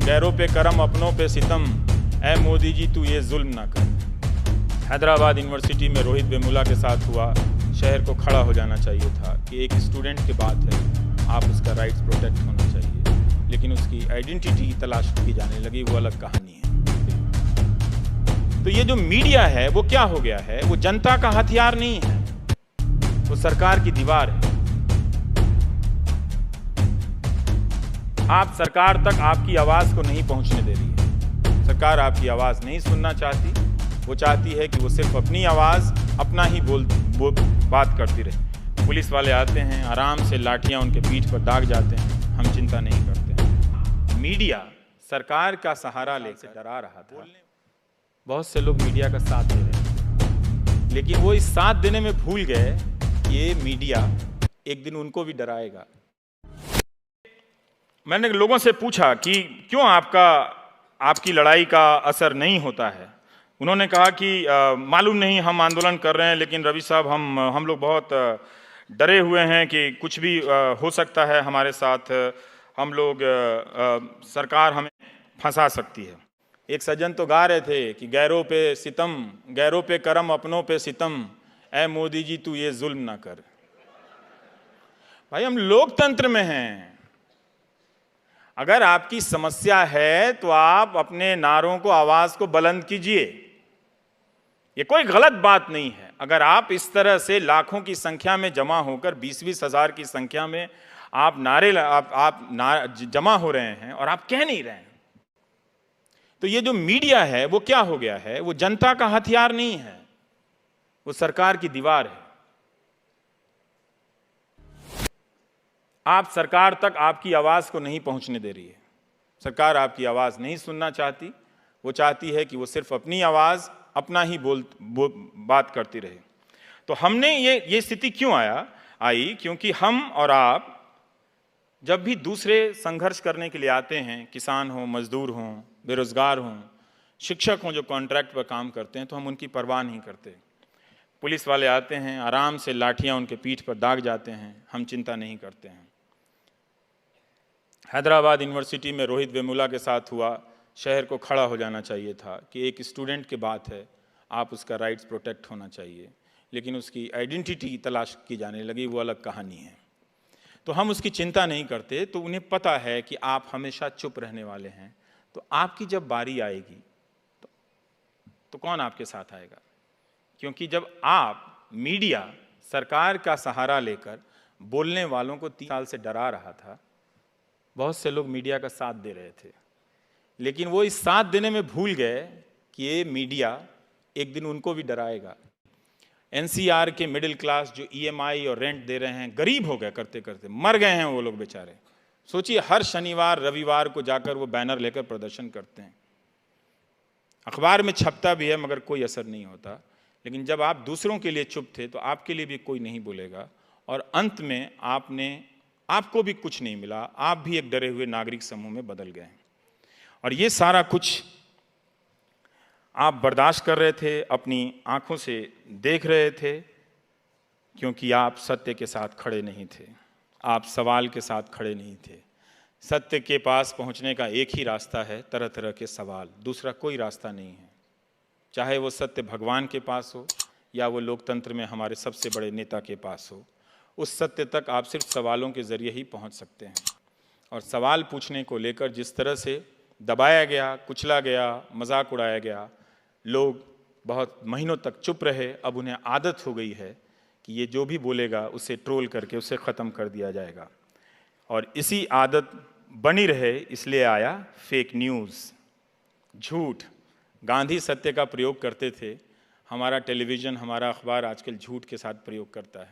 गैरों पे करम अपनों पे सितम, ऐ मोदी जी तू ये जुल्म ना कर। हैदराबाद यूनिवर्सिटी में रोहित वेमुला के साथ हुआ, शहर को खड़ा हो जाना चाहिए था कि एक स्टूडेंट की बात है, आप उसका राइट्स प्रोटेक्ट होना चाहिए, लेकिन उसकी आइडेंटिटी की तलाश की जाने लगी, वो अलग कहानी है। तो ये जो मीडिया है वो क्या हो गया है, वो जनता का हथियार नहीं है, वो सरकार की दीवार है। आप सरकार तक आपकी आवाज को नहीं पहुंचने दे रही है। सरकार आपकी आवाज नहीं सुनना चाहती, वो चाहती है कि वो सिर्फ अपनी आवाज अपना ही बात करती रहे। पुलिस वाले आते हैं, आराम से लाठियां उनके पीठ पर दाग जाते हैं, हम चिंता नहीं करते। मीडिया सरकार का सहारा लेकर डरा रहा था। बहुत से लोग मीडिया का साथ दे रहे थे, लेकिन वो इस साथ देने में भूल गए कि ये मीडिया एक दिन उनको भी डराएगा। मैंने लोगों से पूछा कि क्यों आपकी लड़ाई का असर नहीं होता है। उन्होंने कहा कि मालूम नहीं, हम आंदोलन कर रहे हैं, लेकिन रवि साहब हम लोग बहुत डरे हुए हैं कि कुछ भी हो सकता है हमारे साथ, हम लोग सरकार हमें फंसा सकती है। एक सज्जन तो गा रहे थे कि गैरों पे सितम, गैरों पे करम अपनों पे सितम, ऐ मोदी जी तू ये जुल्म ना कर। भाई, हम लोकतंत्र में हैं। अगर आपकी समस्या है तो आप अपने नारों को, आवाज को बुलंद कीजिए। ये कोई गलत बात नहीं है। अगर आप इस तरह से लाखों की संख्या में जमा होकर 20-20 हजार की संख्या में आप जमा हो रहे हैं और आप कह नहीं रहे हैं, तो ये जो मीडिया है वो क्या हो गया है, वो जनता का हथियार नहीं है, वो सरकार की दीवार है। आप सरकार तक आपकी आवाज को नहीं पहुंचने दे रही है। सरकार आपकी आवाज नहीं सुनना चाहती, वो चाहती है कि वो सिर्फ अपनी आवाज अपना ही बात करती रहे। तो हमने ये स्थिति क्यों आई, क्योंकि हम और आप जब भी दूसरे संघर्ष करने के लिए आते हैं, किसान हो, मजदूर हो, बेरोजगार हों, शिक्षक हों जो कॉन्ट्रैक्ट पर काम करते हैं, तो हम उनकी परवाह नहीं करते। पुलिस वाले आते हैं, आराम से लाठियां उनके पीठ पर दाग जाते हैं, हम चिंता नहीं करते हैं। हैदराबाद यूनिवर्सिटी में रोहित वेमुला के साथ हुआ, शहर को खड़ा हो जाना चाहिए था कि एक स्टूडेंट की बात है, आप उसका राइट्स प्रोटेक्ट होना चाहिए, लेकिन उसकी आइडेंटिटी की तलाश की जाने लगी, वो अलग कहानी है। तो हम उसकी चिंता नहीं करते। तो उन्हें पता है कि आप हमेशा चुप रहने वाले हैं, तो आपकी जब बारी आएगी तो कौन आपके साथ आएगा? क्योंकि जब आप मीडिया सरकार का सहारा लेकर बोलने वालों को 3 साल से डरा रहा था, बहुत से लोग मीडिया का साथ दे रहे थे, लेकिन वो इस साथ देने में भूल गए कि ये मीडिया एक दिन उनको भी डराएगा। एनसीआर के मिडिल क्लास जो ईएमआई और रेंट दे रहे हैं, गरीब हो गए, करते करते मर गए हैं वो लोग बेचारे। सोचिए, हर शनिवार रविवार को जाकर वो बैनर लेकर प्रदर्शन करते हैं, अखबार में छपता भी है मगर कोई असर नहीं होता। लेकिन जब आप दूसरों के लिए चुप थे तो आपके लिए भी कोई नहीं बोलेगा, और अंत में आपको भी कुछ नहीं मिला, आप भी एक डरे हुए नागरिक समूह में बदल गए। और ये सारा कुछ आप बर्दाश्त कर रहे थे, अपनी आंखों से देख रहे थे, क्योंकि आप सत्य के साथ खड़े नहीं थे, आप सवाल के साथ खड़े नहीं थे। सत्य के पास पहुंचने का एक ही रास्ता है, तरह तरह के सवाल, दूसरा कोई रास्ता नहीं है। चाहे वो सत्य भगवान के पास हो या वो लोकतंत्र में हमारे सबसे बड़े नेता के पास हो, उस सत्य तक आप सिर्फ सवालों के जरिए ही पहुंच सकते हैं। और सवाल पूछने को लेकर जिस तरह से दबाया गया, कुचला गया, मजाक उड़ाया गया, लोग बहुत महीनों तक चुप रहे। अब उन्हें आदत हो गई है कि ये जो भी बोलेगा उसे ट्रोल करके उसे ख़त्म कर दिया जाएगा, और इसी आदत बनी रहे इसलिए आया फेक न्यूज़, झूठ। गांधी सत्य का प्रयोग करते थे, हमारा टेलीविज़न, हमारा अखबार आजकल झूठ के साथ प्रयोग करता है।